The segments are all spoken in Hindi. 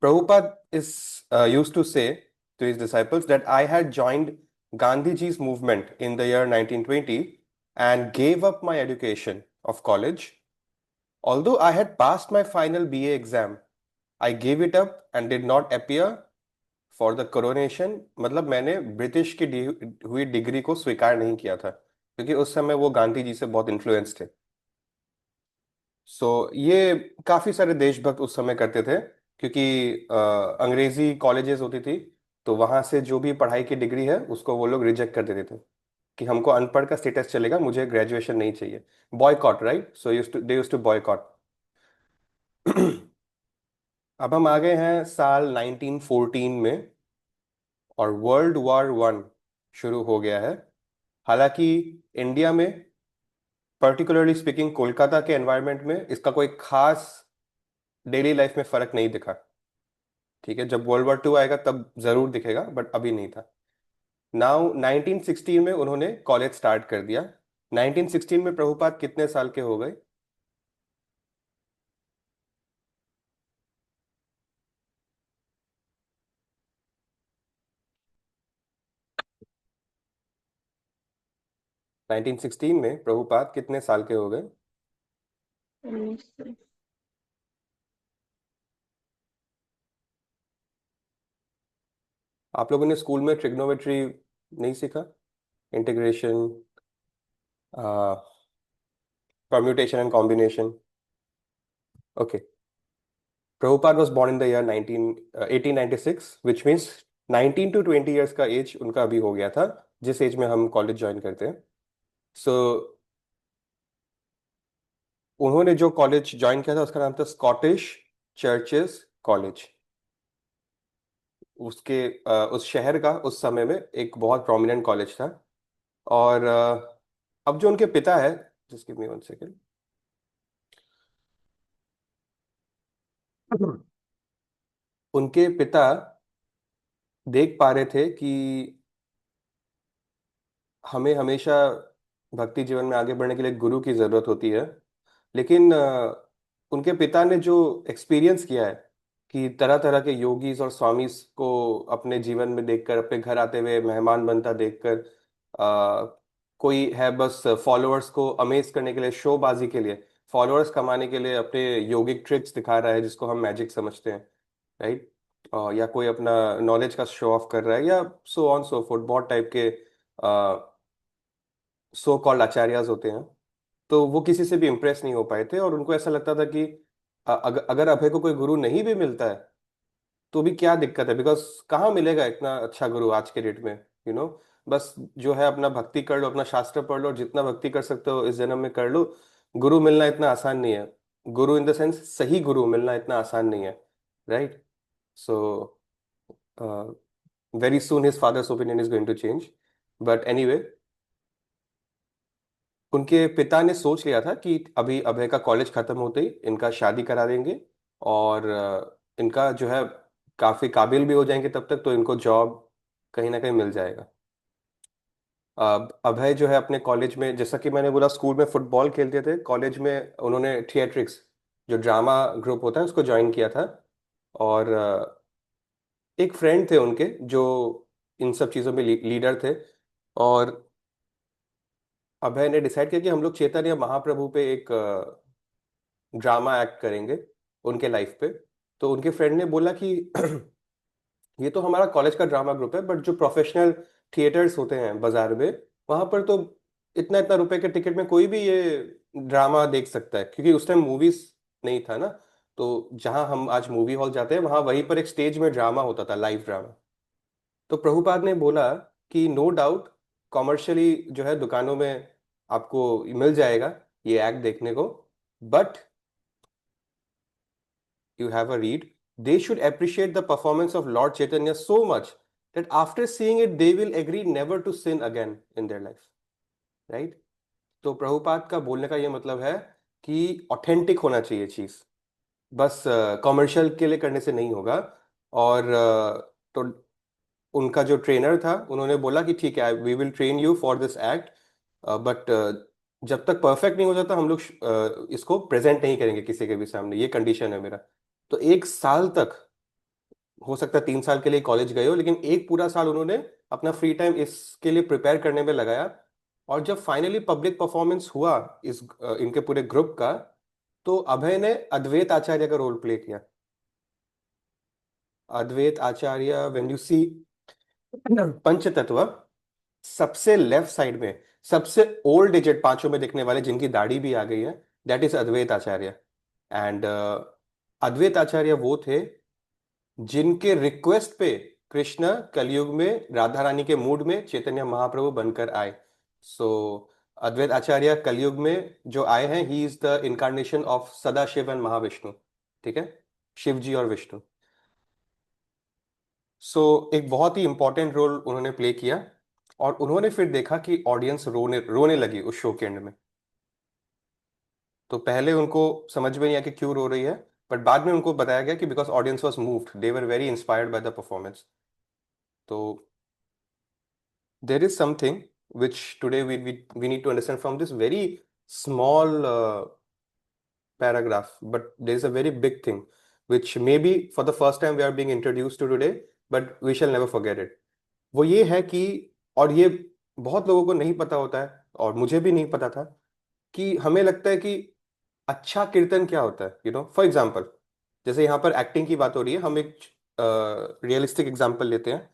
Prabhupada used to say to his disciples that I had joined Gandhiji's movement in the year 1920 and gave up my education of college. Although I had passed my final BA exam, I gave it up and did not appear for the coronation. मतलब मैंने ब्रिटिश की हुई डिग्री को स्वीकार नहीं किया था क्योंकि उस समय वो गांधी जी से बहुत इन्फ्लुएंस थे। ये काफी सारे देशभक्त उस समय करते थे क्योंकि अंग्रेजी कॉलेजेस होती थी, तो वहां से जो भी पढ़ाई की डिग्री है उसको वो लोग रिजेक्ट कर देते थे कि हमको अनपढ़ का स्टेटस चलेगा, मुझे ग्रेजुएशन नहीं चाहिए। Boycott, right? So they used to boycott. अब हम आ गए हैं साल 1914 में और वर्ल्ड वॉर वन शुरू हो गया है। हालांकि इंडिया में, पर्टिकुलरली स्पीकिंग कोलकाता के एनवायरनमेंट में, इसका कोई खास डेली लाइफ में फर्क नहीं दिखा। ठीक है, जब वर्ल्ड वॉर टू आएगा तब जरूर दिखेगा, बट अभी नहीं था। नाउ 1916 में उन्होंने कॉलेज स्टार्ट कर दिया। 1916 में प्रभुपाद कितने साल के हो गए? 1916 में प्रभुपाद कितने साल के हो गए? 19। आप लोगों ने स्कूल में ट्रिग्नोमेट्री नहीं सीखा? Integration, permutation and combination? Okay. Prabhupada was born in the year 1896, which means 19 to 20 years का एज उनका अभी हो गया था जिस एज में हम कॉलेज ज्वाइन करते हैं। सो उन्होंने जो कॉलेज ज्वाइन किया था उसका नाम था स्कॉटिश चर्चेस कॉलेज। उस शहर का उस समय में एक बहुत प्रोमिनेंट कॉलेज था। और अब जो उनके पिता है, just give me one second. उनके पिता देख पा रहे थे कि हमें हमेशा भक्ति जीवन में आगे बढ़ने के लिए गुरु की जरूरत होती है। लेकिन उनके पिता ने जो एक्सपीरियंस किया है कि तरह तरह के योगीज और स्वामीज को अपने जीवन में देखकर, अपने घर आते हुए मेहमान बनता देखकर, कोई है बस फॉलोअर्स को अमेज करने के लिए, शोबाजी के लिए, फॉलोअर्स कमाने के लिए अपने योगिक ट्रिक्स दिखा रहा है जिसको हम मैजिक समझते हैं, राइट? या कोई अपना नॉलेज का शो ऑफ कर रहा है, या सो ऑन सो फोर्थ, बहुत टाइप के सो कॉल्ड आचार्यस होते हैं। तो वो किसी से भी इम्प्रेस नहीं हो पाए थे और उनको ऐसा लगता था कि अगर अभय को कोई गुरु नहीं भी मिलता है तो भी क्या दिक्कत है, बिकॉज कहाँ मिलेगा इतना अच्छा गुरु आज के डेट में, बस जो है अपना भक्ति कर लो, अपना शास्त्र पढ़ लो, और जितना भक्ति कर सकते हो इस जन्म में कर लो। गुरु मिलना इतना आसान नहीं है। गुरु इन द सेंस सही गुरु मिलना इतना आसान नहीं है, right? So very soon his father's opinion is going to change. But anyway, उनके पिता ने सोच लिया था कि अभी अभय का कॉलेज खत्म होते ही इनका शादी करा देंगे और इनका जो है काफी काबिल भी हो जाएंगे तब तक, तो इनको जॉब कहीं ना कहीं मिल जाएगा। अब अभय जो है अपने कॉलेज में, जैसा कि मैंने बोला, स्कूल में फुटबॉल खेलते थे, कॉलेज में उन्होंने थिएट्रिक्स, जो ड्रामा ग्रुप होता है, उसको ज्वाइन किया था। और एक फ्रेंड थे उनके जो इन सब चीज़ों में लीडर थे। और अभय ने डिसाइड किया कि हम लोग चैतन्य महाप्रभु पे एक ड्रामा एक्ट करेंगे उनके लाइफ पे। तो उनके फ्रेंड ने बोला कि ये तो हमारा कॉलेज का ड्रामा ग्रुप है, बट जो प्रोफेशनल थिएटर्स होते हैं बाजार में, वहां पर तो इतना इतना रुपए के टिकट में कोई भी ये ड्रामा देख सकता है, क्योंकि उस टाइम मूवीज नहीं था ना। तो जहां हम आज मूवी हॉल जाते हैं वहां वहीं पर एक स्टेज में ड्रामा होता था, लाइव ड्रामा। तो प्रभुपाद ने बोला कि नो डाउट कॉमर्शियली जो है दुकानों में आपको मिल जाएगा ये एक्ट देखने को, but you have a read, they should appreciate the performance of Lord Chaitanya so much that after seeing it, they will agree never to sin again in their life. Right? तो प्रभुपाद का बोलने का ये मतलब है कि ऑथेंटिक होना चाहिए चीज, बस कॉमर्शियल के लिए करने से नहीं होगा। और तो उनका जो ट्रेनर था उन्होंने बोला कि ठीक है, we will train you for this act, but जब तक परफेक्ट नहीं हो जाता हम लोग इसको प्रेजेंट नहीं करेंगे किसी के भी सामने, ये कंडीशन है मेरा। तो एक साल तक हो सकता है 3 साल के लिए कॉलेज गए हो, लेकिन एक पूरा साल उन्होंने अपना फ्री टाइम इसके लिए प्रिपेयर करने में लगाया। और जब फाइनली पब्लिक परफॉर्मेंस हुआ इनके पूरे ग्रुप का, तो अभय ने अद्वैत आचार्य का रोल प्ले किया। अद्वैत आचार्य, व्हेन यू सी पंचतत्व, सबसे लेफ्ट साइड में सबसे ओल्ड एजेड पांचों में दिखने वाले, जिनकी दाढ़ी भी आ गई है, that is Advaita Acharya. And Advaita Acharya वो थे जिनके रिक्वेस्ट पे कृष्ण कलयुग में राधा रानी के मूड में चैतन्य महाप्रभु बनकर आए। सो अद्वैत आचार्य कलयुग में जो आए हैं, he is the incarnation of Sadashiv and Mahavishnu. ठीक है, शिव जी और विष्णु। सो एक बहुत ही इंपॉर्टेंट रोल उन्होंने प्ले किया। और उन्होंने फिर देखा कि ऑडियंस रोने रोने लगी उस शो के एंड में। तो पहले उनको समझ में नहीं आया कि क्यों रो रही है, बट बाद में उनको बताया गया कि because audience was moved, they were very inspired by the performance. तो there is something which today we need to understand from this very small paragraph, but there is a very big thing which maybe for the first time we are being introduced to today, but we shall never forget it. वो ये है कि, और ये बहुत लोगों को नहीं पता होता है, और मुझे भी नहीं पता था, कि हमें लगता है कि अच्छा कीर्तन क्या होता है, फॉर एग्जाम्पल, जैसे यहाँ पर एक्टिंग की बात हो रही है, हम एक रियलिस्टिक एग्जाम्पल लेते हैं।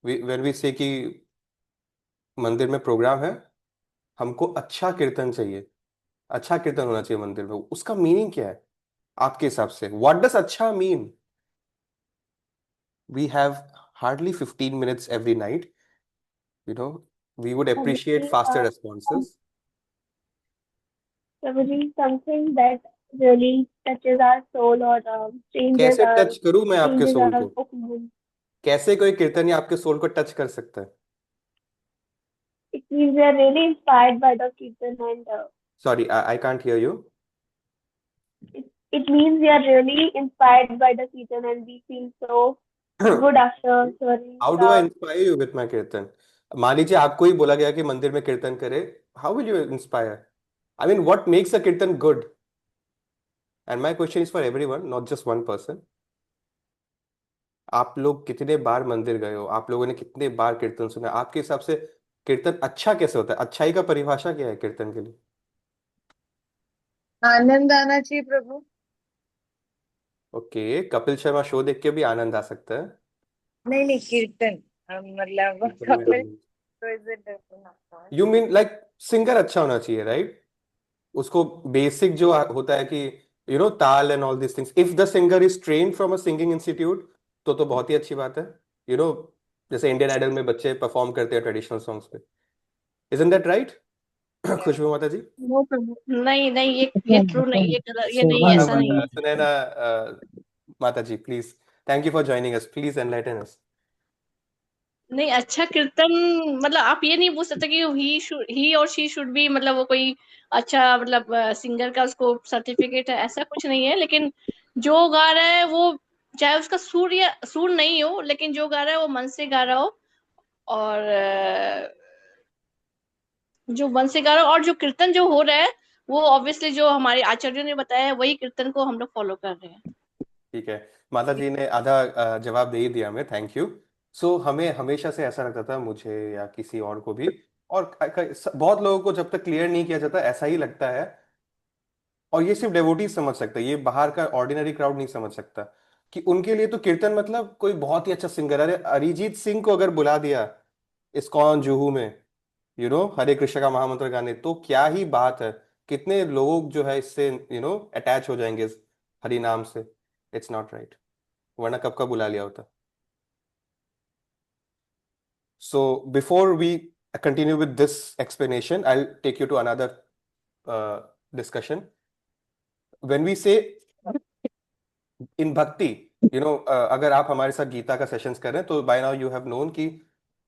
व्हेन वी से कि मंदिर में प्रोग्राम है, हमको अच्छा कीर्तन चाहिए, अच्छा कीर्तन होना चाहिए मंदिर में, उसका मीनिंग क्या है आपके हिसाब से? व्हाट डज अच्छा mean? We have hardly 15 minutes every night, you know we would appreciate Probably, faster some, responses. probably something that really touches our soul or कैसे टच करूं मैं आपके changes सोल our को? opinion. कैसे कोई कीर्तन या आपके सोल को टच कर सकता है? It means we are really inspired by the Kirtan and sorry, I can't hear you. it means we are really inspired by the Kirtan and we feel so good after hearing how do I the. Inspire you with my कीर्तन? मान लीजिए आपको ही बोला गया कि मंदिर में कीर्तन करे, how will you inspire? I mean, what makes a kirtan good? And my question is for everyone, not just one person. आप लोग कितने बार मंदिर गए हो, आप लोगों ने कितने बार कीर्तन सुना, आपके हिसाब से कीर्तन अच्छा कैसे होता है? अच्छाई का परिभाषा क्या है कीर्तन के लिए? आनंद आना चाहिए प्रभु। ओके, कपिल शर्मा शो देख के भी आनंद आ सकता है। नहीं नहीं, कीर्तन मतलब कीर्तन में कपिल आनंद। तो is it different. You mean like singer अच्छा होना चाहिए, राइट? उसको बेसिक जो होता है कि ताल and all this things, if the singer is train from a singing institute, तो बहुत ही अच्छी बात है। यू नो जैसे इंडियन आइडल में बच्चे परफॉर्म करते हैं ट्रेडिशनल सॉन्ग्स पे, इजंट दैट राइट? खुशबू माता जी। No problem. नहीं नहीं, ये ट्रू नहीं, ये गलत, ये नहीं, ऐसा नहीं है। सुनैना माता ji, please, thank you for joining us, please enlighten us. नहीं, अच्छा कीर्तन मतलब आप ये नहीं पूछ सकते कि ही और शी शुड बी, मतलब वो कोई अच्छा मतलब सिंगर का उसको सर्टिफिकेट है, ऐसा कुछ नहीं है। लेकिन जो गा रहा है वो, चाहे उसका सुर या सुर नहीं हो, लेकिन जो गा रहा है वो मन से गा रहा हो। और जो मन से गा रहा हो, और जो कीर्तन जो हो रहा है वो ऑब्वियसली जो हमारे आचार्यों ने बताया है वही कीर्तन को हम लोग फॉलो कर रहे हैं। ठीक है, माता जी ने आधा जवाब दे ही दिया हमें, थैंक यू। सो हमें हमेशा से ऐसा लगता था, मुझे या किसी और को भी, और बहुत लोगों को जब तक क्लियर नहीं किया जाता ऐसा ही लगता है। और ये सिर्फ डेवोटीज समझ सकते हैं, ये बाहर का ऑर्डिनरी क्राउड नहीं समझ सकता, कि उनके लिए तो कीर्तन मतलब कोई बहुत ही अच्छा सिंगर। अरे अरिजीत सिंह को अगर बुला दिया इस्कॉन जुहू में, हरे कृष्ण का महामंत्र गाने, तो क्या ही बात है। कितने लोग जो है इससे अटैच हो जाएंगे इस हरि नाम से। इट्स नॉट राइट, वरना कब का बुला लिया होता। So before we continue with this explanation, I take you to another discussion. When we say in भक्ति, अगर आप हमारे साथ गीता का सेशंस कर रहे हैं, तो by now you have known कि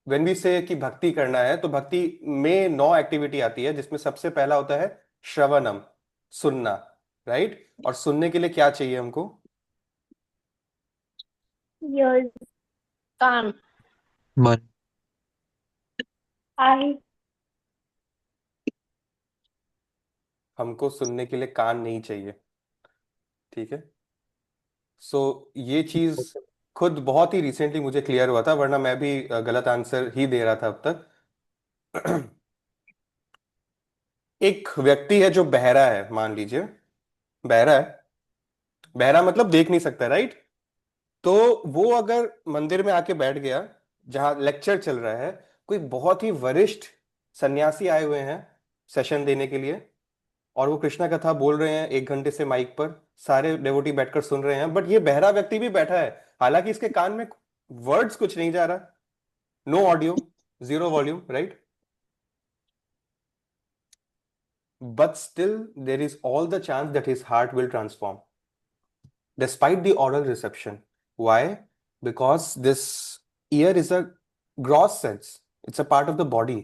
व्हेन वी से कि भक्ति करना है, तो भक्ति में 9 एक्टिविटी आती है, जिसमें सबसे पहला होता है श्रवणम, सुनना, राइट? और सुनने के लिए क्या चाहिए हमको? Years. कान। मन। I. हमको सुनने के लिए कान नहीं चाहिए, ठीक है? सो ये चीज खुद बहुत ही रिसेंटली मुझे क्लियर हुआ था, वरना मैं भी गलत आंसर ही दे रहा था अब तक। एक व्यक्ति है जो बहरा है, मान लीजिए बहरा है। बहरा मतलब देख नहीं सकता, राइट? तो वो अगर मंदिर में आके बैठ गया जहां लेक्चर चल रहा है, कोई बहुत ही वरिष्ठ सन्यासी आए हुए हैं सेशन देने के लिए, और वो कृष्णा कथा बोल रहे हैं 1 घंटे से माइक पर, सारे डेवोटी बैठकर सुन रहे हैं, बट ये बहरा व्यक्ति भी बैठा है, हालांकि इसके कान में वर्ड्स कुछ नहीं जा रहा, no audio, zero volume, right? But still there is all the chance that his heart will transform despite the oral reception. Why? Because this ear is a gross sense, it's a part of the body.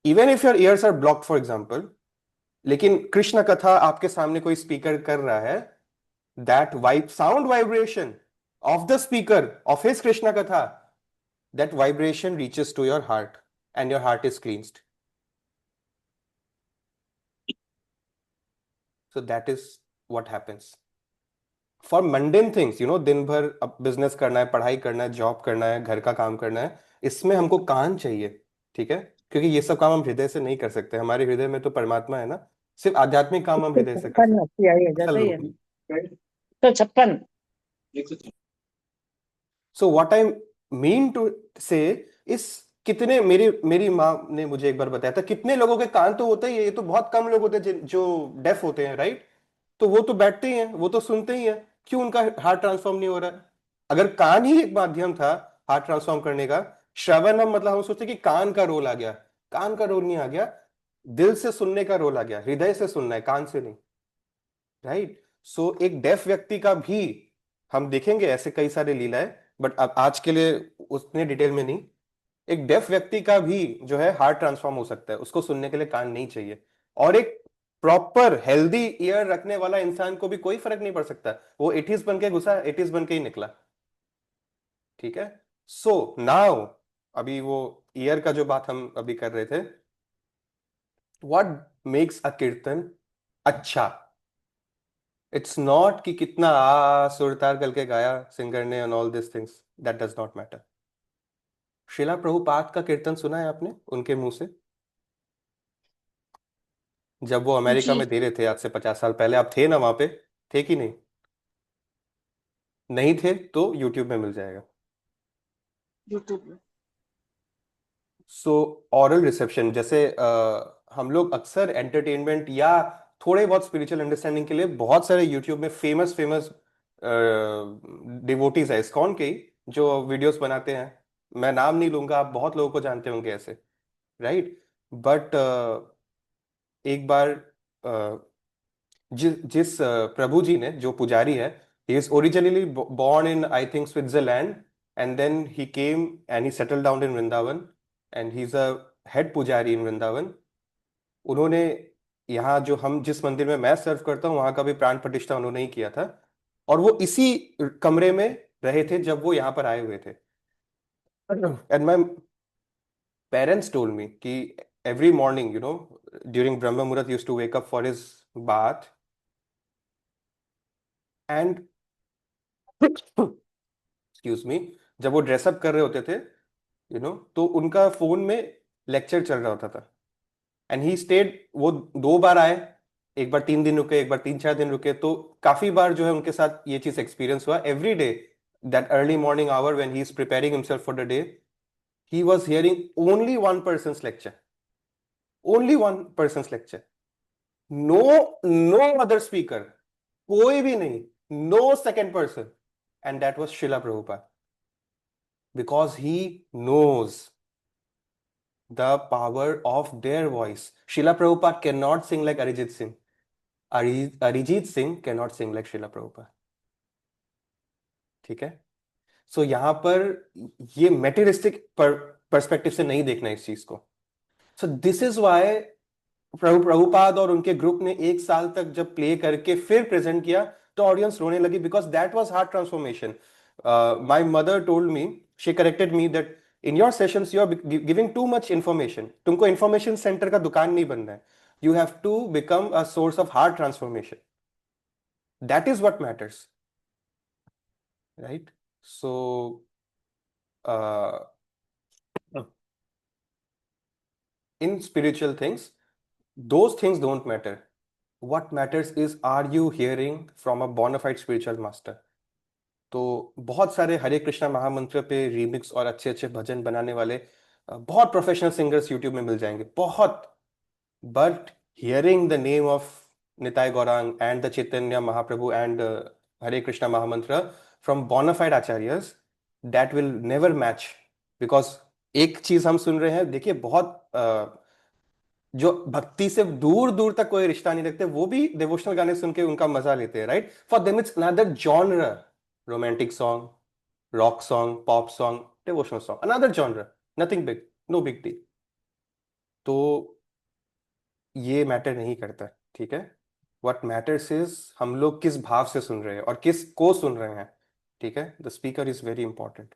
Even if your ears are blocked, for example, लेकिन कृष्ण कथा आपके सामने कोई स्पीकर कर रहा है, that sound vibration of the speaker of his Krishna katha, that vibration reaches to your heart and your heart is cleansed. So that is what happens. For mundane things, दिन भर अब बिजनेस करना है, पढ़ाई करना है, जॉब करना है, घर का काम करना है, इसमें हमको कान चाहिए, ठीक है? क्योंकि ये सब काम हम हृदय से नहीं कर सकते, हमारे हृदय में तो परमात्मा है ना, सिर्फ आध्यात्मिक काम हम हृदय से कर 56 सकते अस्सी आई हो हैं। जाता है चलो, तो 56 so what I mean to say is, कितने, मेरी मेरी माँ ने मुझे एक बार बताया था, कितने लोगों के कान तो होते ही है, ये तो बहुत कम लोग होते हैं जो डेफ होते हैं, राइट? तो वो तो बैठते ही हैं, वो तो सुनते ही हैं, क्यों उनका हार्ट ट्रांसफॉर्म नहीं हो रहा है? अगर कान ही एक माध्यम था हार्ट ट्रांसफॉर्म करने का, श्रवण हम मतलब हम सोचते कि कान का रोल आ गया, कान का रोल नहीं आ गया, दिल से सुनने का रोल आ गया, हृदय से सुनना है, कान से नहीं, राइट? सो एक डेफ व्यक्ति का भी हम देखेंगे ऐसे कई सारे लीलाएं, बट अब आज के लिए उतने डिटेल में नहीं। एक डेफ व्यक्ति का भी जो है हार्ट ट्रांसफॉर्म हो सकता है, उसको सुनने के लिए कान नहीं चाहिए। और एक प्रॉपर हेल्दी ईयर रखने वाला इंसान को भी कोई फर्क नहीं पड़ सकता, वो 80s बन के घुसा, 80s बन के ही निकला, ठीक है? सो नाउ, अभी वो ईयर का जो बात हम अभी कर रहे थे, व्हाट मेक्स अ कीर्तन अच्छा? इट्स नॉट कि कितना सुर तार करके गाया सिंगर ने and all this things, that does not matter. Srila Prabhupada का कीर्तन सुना है आपने उनके मुंह से, जब वो अमेरिका जी में दे रहे थे आज से 50 साल पहले? आप थे ना वहां पे, थे कि नहीं? नहीं थे तो यूट्यूब में मिल जाएगा। यूट्यूब में। सो ऑरल रिसेप्शन, जैसे हम लोग अक्सर एंटरटेनमेंट या थोड़े बहुत स्पिरिचुअल अंडरस्टैंडिंग के लिए बहुत सारे यूट्यूब में फेमस फेमस डिवोटीज है इस्कॉन के ही, जो वीडियोस बनाते हैं, मैं नाम नहीं लूंगा, आप बहुत लोगों को जानते होंगे ऐसे, राइट? बट एक बार जिस प्रभु जी ने, जो पुजारी है, he is originally born in I think Switzerland, and then he came and he settled down in Vrindavan and he's a head पुजारी in Vrindavan। उन्होंने यहाँ जो हम जिस मंदिर में मैं सर्व करता हूँ वहां का भी प्राण प्रतिष्ठा उन्होंने ही किया था, और वो इसी कमरे में रहे थे जब वो यहाँ पर आए हुए थे। And my parents told me कि every morning, during Brahma Muhurat, used to wake up for his bath and excuse me, जब वो ड्रेसअप कर रहे होते थे, तो उनका फोन में लेक्चर चल रहा होता था, एंड ही स्टेड, वो 2 बार आए, एक बार 3 दिन रुके, एक बार 3-4 दिन रुके, तो काफी बार जो है उनके साथ ये चीज एक्सपीरियंस हुआ। Every day, that early morning hour when he is preparing himself for the day, he was hearing only one person's lecture, only one person's lecture, no no other speaker, कोई भी नहीं, no second person, and that was Srila Prabhupada, because he knows the power of their voice. Srila Prabhupada cannot sing like Arijit Singh. Arijit Singh cannot sing like Srila Prabhupada. ठीक है? सो यहाँ पर ये मेटेरियलिस्टिक पर्सपेक्टिव से नहीं देखना इस चीज को। So this is why Prabhupada और उनके ग्रुप ने 1 साल तक जब प्ले करके फिर प्रेजेंट किया तो ऑडियंस रोने लगी, because that was heart transformation. My mother told me, she corrected me that in your sessions you are giving too much information, तुमको इंफॉर्मेशन सेंटर का दुकान नहीं बनना है, you have to become a source of heart transformation, that is what matters. right? So uh, in spiritual things, those things don't matter. What matters is, are you hearing from a bona fide spiritual master? तो बहुत सारे हरे कृष्णा महामंत्र पे रीमिक्स और अच्छे अच्छे भजन बनाने वाले बहुत प्रोफेशनल सिंगर्स यूट्यूब में मिल जाएंगे, बहुत. But hearing the name of Nitai Gauranga and the Chaitanya Mahaprabhu and Hare Krishna mahamantra from bonafide acharyas, that will never match. Because एक चीज हम सुन रहे हैं, देखिए, बहुत जो भक्ति से दूर दूर तक कोई रिश्ता नहीं रखते, वो भी डिवोशनल गाने सुन के उनका मजा लेते हैं, right? For them it's another genre. Romantic song, rock song, pop song, devotional song, another genre. Nothing big, no big deal. तो ये मैटर नहीं करता, ठीक है? व्हाट मैटर्स इज हम लोग किस भाव से सुन रहे हैं और किस को सुन रहे हैं, ठीक है? The speaker is very important.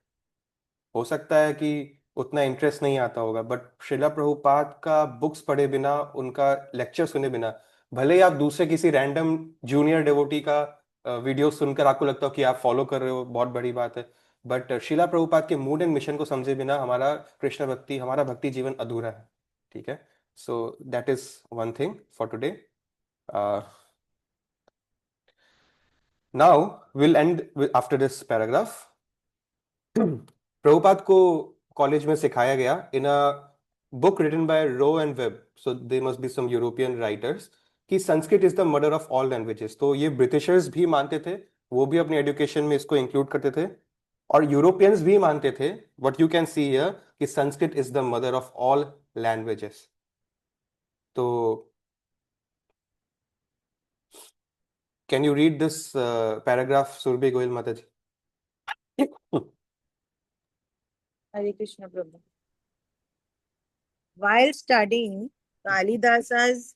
हो सकता है कि उतना इंटरेस्ट नहीं आता होगा, बट श्रीला प्रभुपाद का बुक्स पढ़े बिना, उनका लेक्चर सुने बिना, भले ही आप दूसरे किसी रैंडम जूनियर डेवोटी का वीडियो सुनकर आपको लगता हो कि आप फॉलो कर रहे हो, बहुत बड़ी बात है, बट श्रीला प्रभुपाद के मूड एंड मिशन को समझे बिना हमारा कृष्ण भक्ति, हमारा भक्ति जीवन अधूरा है, ठीक है? So that is one thing for today. Now will end after this paragraph. Prabhupada को कॉलेज में सिखाया गया in a book written by Roe and Webb, so they must be some European writers, कि Sanskrit is the mother of all languages. तो ये ब्रिटिशर्स भी मानते थे, वो भी अपने एजुकेशन में इसको इंक्लूड करते थे, और यूरोपियंस भी मानते थे. What you can see here कि Sanskrit is the mother of all languages. तो can you read this paragraph, Surabhi Goyal माता ji? Hare Krishna Prabhu. While studying Kalidasa's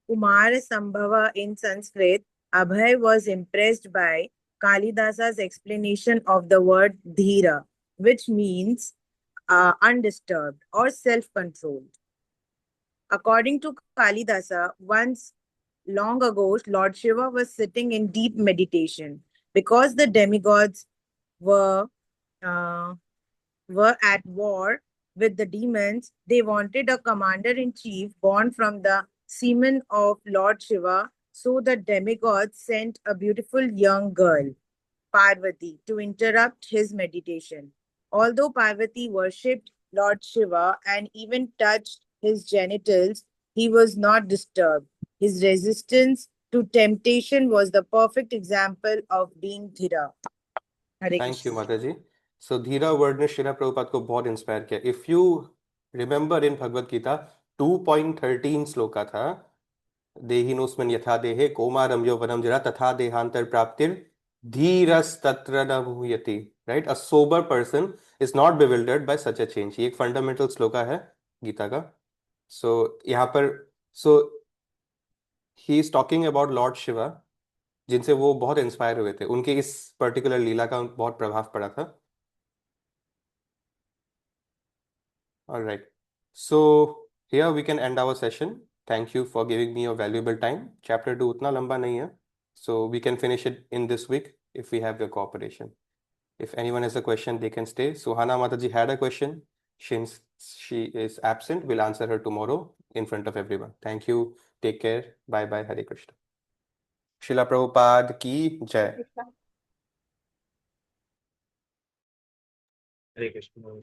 Kumar Sambhava in Sanskrit, Abhay was impressed by Kalidasa's explanation of the word dhira, which means undisturbed or self-controlled. According to Kalidasa, once long ago, Lord Shiva was sitting in deep meditation. Because the demigods were uh, at war with the demons, they wanted a commander-in-chief born from the semen of Lord Shiva. So the demigods sent a beautiful young girl, Parvati, to interrupt his meditation. Although Parvati worshipped Lord Shiva and even touched his genitals, he was not disturbed. His resistance to temptation was the perfect example of being Dhira. Hare thank you Krishna. माता जी. सो धीरा वर्ड ने श्रीला प्रभुपाद को बहुत इंस्पायर किया. If you remember in Bhagavad Gita 2.13 shloka था, देहिनोस्मिन् यथा देहे कौमारं यौवनं जरा तथा देहांतर प्राप्तिर धीरस्तत्र न मुह्यति, right? A sober person is not bewildered by such a change. ये एक फंडामेंटल श्लोका है गीता का. सो यहाँ पर, so he is talking about lord Shiva, जिनसे वो बहुत इंस्पायर हुए थे, उनके इस पर्टिकुलर लीला का बहुत प्रभाव पड़ा था. All right. So here we can end our session. Thank you for giving me your valuable time. Chapter 2 उतना लंबा नहीं है. So we can finish it in this week if we have your cooperation. If anyone has a question, they can stay. Suhana Mataji had a question. Since she is absent, we'll answer her tomorrow in front of everyone. Thank you. Take care. Bye bye. Hare Krishna. Srila Prabhupada ki jai. Krishna. Hare Krishna.